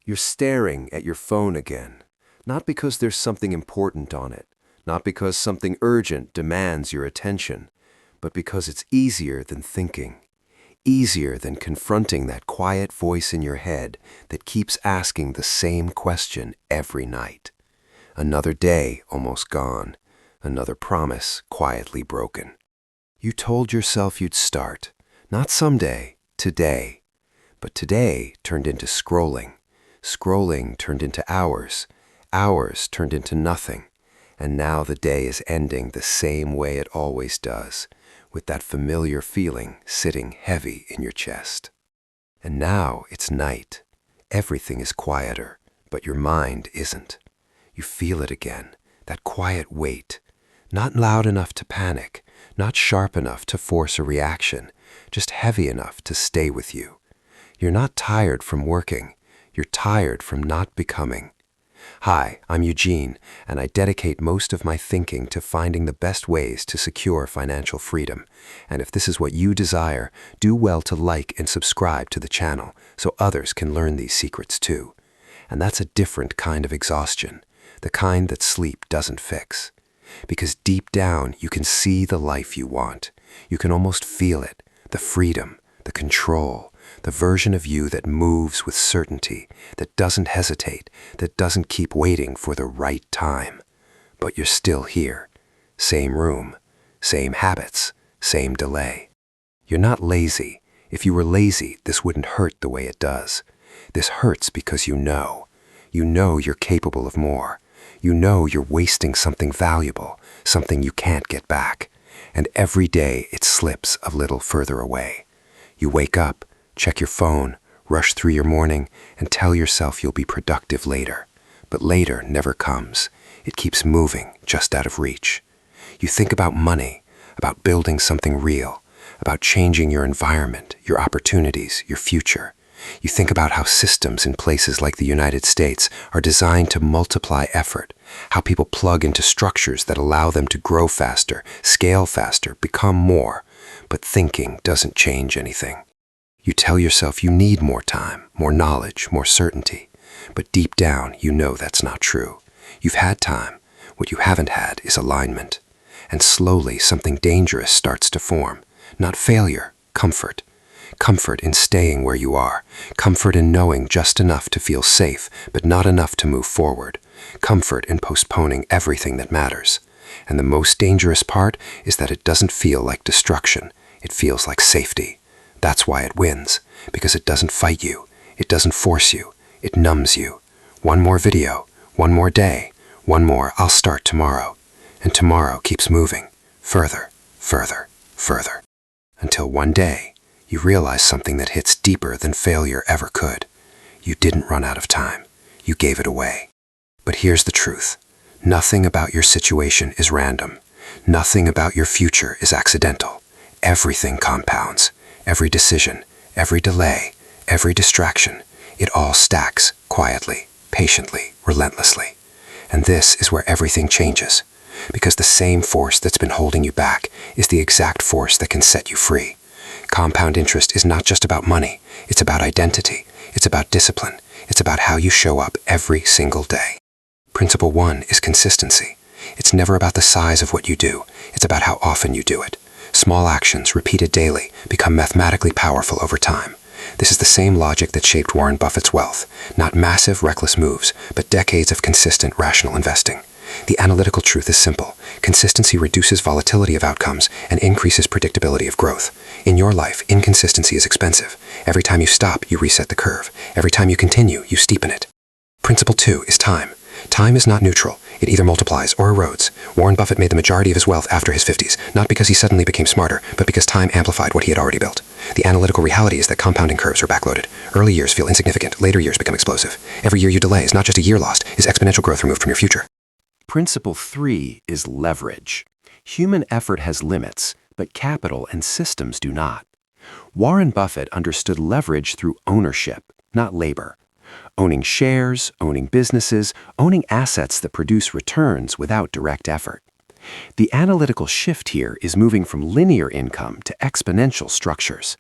You're staring at your phone again, not because there's something important on it, not because something urgent demands your attention, but because it's easier than thinking, easier than confronting that quiet voice in your head that keeps asking the same question every night. Another day almost gone, another promise quietly broken. You told yourself you'd start, not someday, today. But today turned into scrolling. Scrolling turned into hours. Hours turned into nothing. And now the day is ending the same way it always does, with that familiar feeling sitting heavy in your chest. And now it's night. Everything is quieter, but your mind isn't. You feel it again, that quiet weight. Not loud enough to panic, not sharp enough to force a reaction, just heavy enough to stay with you. You're not tired from working. You're tired from not becoming. Hi, I'm Eugene, and I dedicate most of my thinking to finding the best ways to secure financial freedom. And if this is what you desire, do well to like and subscribe to the channel so others can learn these secrets too. And that's a different kind of exhaustion, the kind that sleep doesn't fix. Because deep down, you can see the life you want. You can almost feel it, the freedom, the control, the version of you that moves with certainty, that doesn't hesitate, that doesn't keep waiting for the right time. But you're still here. Same room, same habits, same delay. You're not lazy. If you were lazy, this wouldn't hurt the way it does. This hurts because you know. You know you're capable of more. You know you're wasting something valuable, something you can't get back. And every day it slips a little further away. You wake up, check your phone, rush through your morning, and tell yourself you'll be productive later. But later never comes. It keeps moving, just out of reach. You think about money, about building something real, about changing your environment, your opportunities, your future. You think about how systems in places like the United States are designed to multiply effort, how people plug into structures that allow them to grow faster, scale faster, become more. But thinking doesn't change anything. You tell yourself you need more time, more knowledge, more certainty. But deep down, you know that's not true. You've had time. What you haven't had is alignment. And slowly, something dangerous starts to form. Not failure, comfort. Comfort in staying where you are. Comfort in knowing just enough to feel safe, but not enough to move forward. Comfort in postponing everything that matters. And the most dangerous part is that it doesn't feel like destruction. It feels like safety. That's why it wins, because it doesn't fight you. It doesn't force you. It numbs you. One more video, one more day, one more I'll start tomorrow. And tomorrow keeps moving, further, further, further. Until one day, you realize something that hits deeper than failure ever could. You didn't run out of time. You gave it away. But here's the truth. Nothing about your situation is random. Nothing about your future is accidental. Everything compounds. Every decision, every delay, every distraction, it all stacks quietly, patiently, relentlessly. And this is where everything changes. Because the same force that's been holding you back is the exact force that can set you free. Compound interest is not just about money. It's about identity. It's about discipline. It's about how you show up every single day. Principle 1 is consistency. It's never about the size of what you do. It's about how often you do it. Small actions, repeated daily, become mathematically powerful over time. This is the same logic that shaped Warren Buffett's wealth. Not massive, reckless moves, but decades of consistent, rational investing. The analytical truth is simple. Consistency reduces volatility of outcomes and increases predictability of growth. In your life, inconsistency is expensive. Every time you stop, you reset the curve. Every time you continue, you steepen it. Principle 2 is time. Time is not neutral. It either multiplies or erodes. Warren Buffett made the majority of his wealth after his 50s, not because he suddenly became smarter, but because time amplified what he had already built. The analytical reality is that compounding curves are backloaded. Early years feel insignificant, later years become explosive. Every year you delay is not just a year lost, is exponential growth removed from your future. Principle 3 is leverage. Human effort has limits, but capital and systems do not. Warren Buffett understood leverage through ownership, not labor. Owning shares, owning businesses, owning assets that produce returns without direct effort. The analytical shift here is moving from linear income to exponential structures.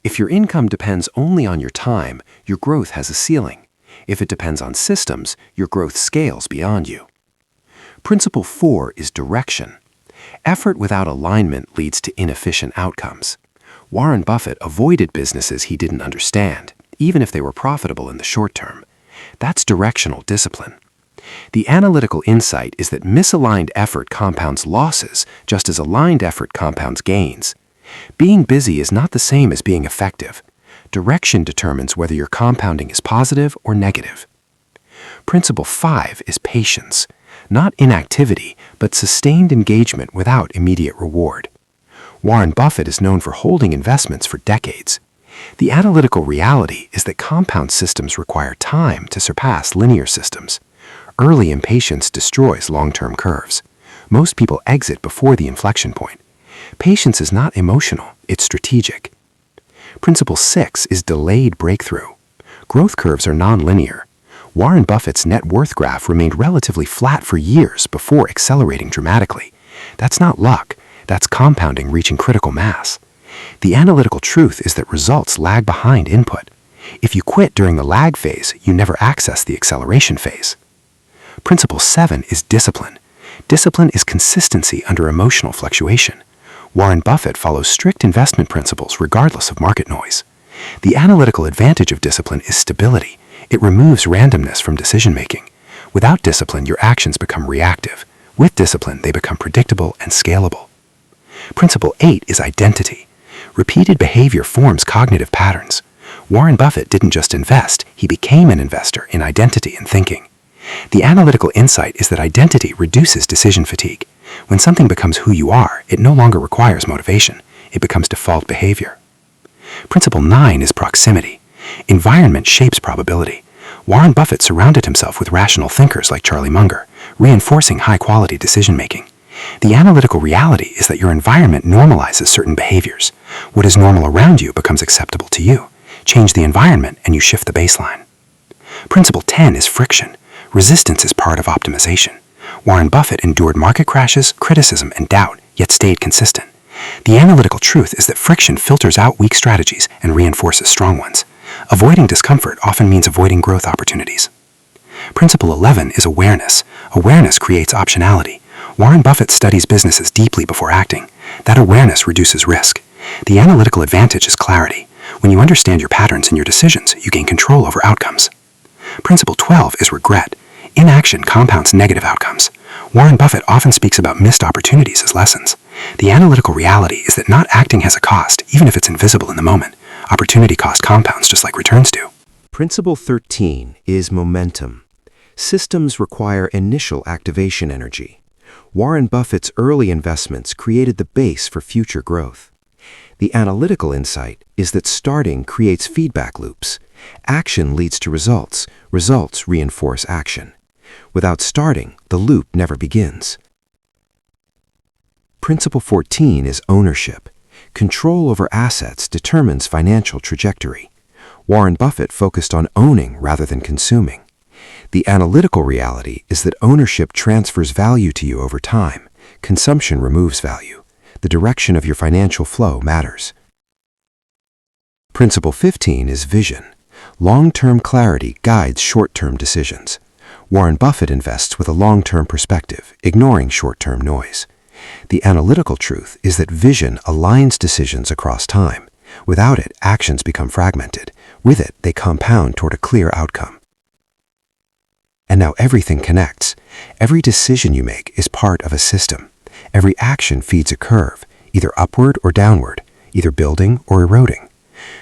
If your income depends only on your time, your growth has a ceiling. If it depends on systems, your growth scales beyond you. Principle 4 is direction. Effort without alignment leads to inefficient outcomes. Warren Buffett avoided businesses he didn't understand, even if they were profitable in the short term. That's directional discipline. The analytical insight is that misaligned effort compounds losses just as aligned effort compounds gains. Being busy is not the same as being effective. Direction determines whether your compounding is positive or negative. Principle 5 is patience. Not inactivity, but sustained engagement without immediate reward. Warren Buffett is known for holding investments for decades. The analytical reality is that compound systems require time to surpass linear systems. Early impatience destroys long-term curves. Most people exit before the inflection point. Patience is not emotional, it's strategic. Principle 6 is delayed breakthrough. Growth curves are nonlinear. Warren Buffett's net worth graph remained relatively flat for years before accelerating dramatically. That's not luck, that's compounding reaching critical mass. The analytical truth is that results lag behind input. If you quit during the lag phase, you never access the acceleration phase. Principle 7 is discipline. Discipline is consistency under emotional fluctuation. Warren Buffett follows strict investment principles regardless of market noise. The analytical advantage of discipline is stability. It removes randomness from decision-making. Without discipline, your actions become reactive. With discipline, they become predictable and scalable. Principle 8 is identity. Repeated behavior forms cognitive patterns. Warren Buffett didn't just invest, he became an investor in identity and thinking. The analytical insight is that identity reduces decision fatigue. When something becomes who you are, it no longer requires motivation. It becomes default behavior. Principle 9 is proximity. Environment shapes probability. Warren Buffett surrounded himself with rational thinkers like Charlie Munger, reinforcing high-quality decision-making. The analytical reality is that your environment normalizes certain behaviors. What is normal around you becomes acceptable to you. Change the environment and you shift the baseline. Principle 10 is friction. Resistance is part of optimization. Warren Buffett endured market crashes, criticism, and doubt, yet stayed consistent. The analytical truth is that friction filters out weak strategies and reinforces strong ones. Avoiding discomfort often means avoiding growth opportunities. Principle 11 is awareness. Awareness creates optionality. Warren Buffett studies businesses deeply before acting. That awareness reduces risk. The analytical advantage is clarity. When you understand your patterns and your decisions, you gain control over outcomes. Principle 12 is regret. Inaction compounds negative outcomes. Warren Buffett often speaks about missed opportunities as lessons. The analytical reality is that not acting has a cost, even if it's invisible in the moment. Opportunity cost compounds just like returns do. Principle 13 is momentum. Systems require initial activation energy. Warren Buffett's early investments created the base for future growth. The analytical insight is that starting creates feedback loops. Action leads to results. Results reinforce action. Without starting, the loop never begins. Principle 14 is ownership. Control over assets determines financial trajectory. Warren Buffett focused on owning rather than consuming. The analytical reality is that ownership transfers value to you over time. Consumption removes value. The direction of your financial flow matters. Principle 15 is vision. Long-term clarity guides short-term decisions. Warren Buffett invests with a long-term perspective, ignoring short-term noise. The analytical truth is that vision aligns decisions across time. Without it, actions become fragmented. With it, they compound toward a clear outcome. And now everything connects. Every decision you make is part of a system. Every action feeds a curve, either upward or downward, either building or eroding.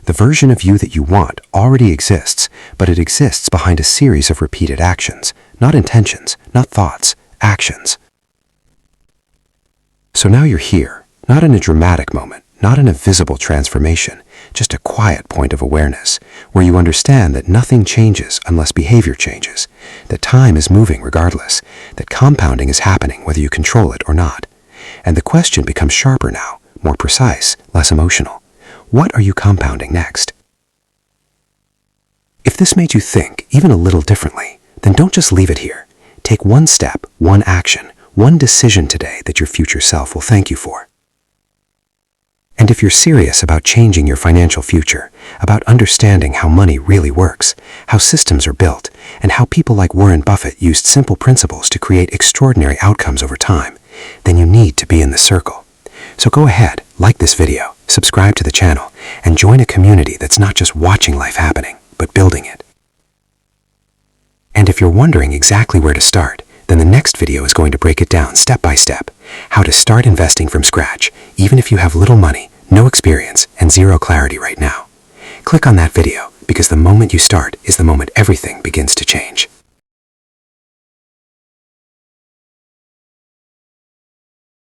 The version of you that you want already exists, but it exists behind a series of repeated actions, not intentions, not thoughts, actions. So now you're here, not in a dramatic moment, not in a visible transformation, just a quiet point of awareness, where you understand that nothing changes unless behavior changes, that time is moving regardless, that compounding is happening whether you control it or not. And the question becomes sharper now, more precise, less emotional. What are you compounding next? If this made you think even a little differently, then don't just leave it here. Take one step, one action, one decision today that your future self will thank you for. And if you're serious about changing your financial future, about understanding how money really works, how systems are built, and how people like Warren Buffett used simple principles to create extraordinary outcomes over time, then you need to be in the circle. So go ahead, like this video, subscribe to the channel, and join a community that's not just watching life happening, but building it. And if you're wondering exactly where to start, then the next video is going to break it down step by step, how to start investing from scratch, even if you have little money, no experience, and zero clarity right now. Click on that video, because the moment you start is the moment everything begins to change.